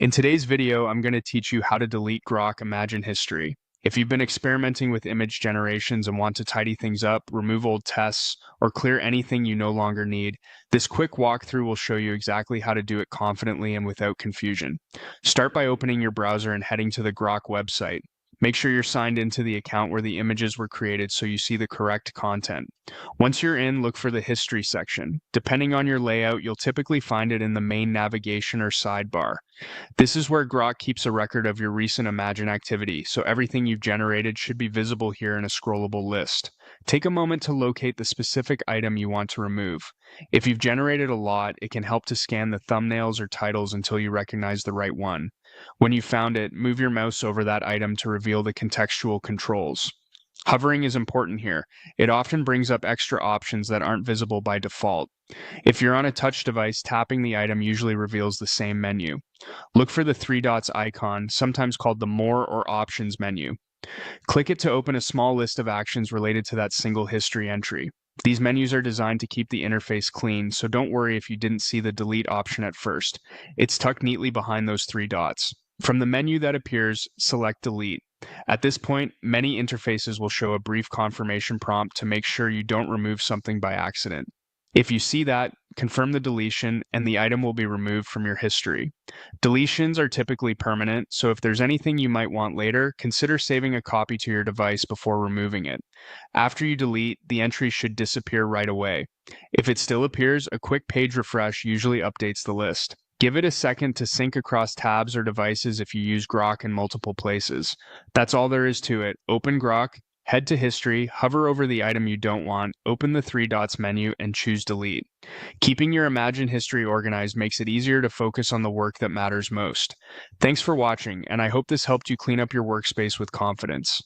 In today's video, I'm going to teach you how to delete Grok Imagine history. If you've been experimenting with image generations and want to tidy things up, remove old tests, or clear anything you no longer need, this quick walkthrough will show you exactly how to do it confidently and without confusion. Start by opening your browser and heading to the Grok website. Make sure you're signed into the account where the images were created so you see the correct content. Once you're in, look for the history section. Depending on your layout, you'll typically find it in the main navigation or sidebar. This is where Grok keeps a record of your recent Imagine activity, so everything you've generated should be visible here in a scrollable list. Take a moment to locate the specific item you want to remove. If you've generated a lot, it can help to scan the thumbnails or titles until you recognize the right one. When you've found it, move your mouse over that item to reveal the contextual controls. Hovering is important here. It often brings up extra options that aren't visible by default. If you're on a touch device, tapping the item usually reveals the same menu. Look for the three dots icon, sometimes called the More or Options menu. Click it to open a small list of actions related to that single history entry. These menus are designed to keep the interface clean, so don't worry if you didn't see the delete option at first. It's tucked neatly behind those three dots. From the menu that appears, select Delete. At this point, many interfaces will show a brief confirmation prompt to make sure you don't remove something by accident. If you see that, confirm the deletion and the item will be removed from your history. Deletions are typically permanent, so if there's anything you might want later, consider saving a copy to your device before removing it. After you delete, the entry should disappear right away. If it still appears, a quick page refresh usually updates the list. Give it a second to sync across tabs or devices if you use Grok in multiple places. That's all there is to it. Open Grok, head to History, hover over the item you don't want, open the three dots menu, and choose Delete. Keeping your Imagine history organized makes it easier to focus on the work that matters most. Thanks for watching, and I hope this helped you clean up your workspace with confidence.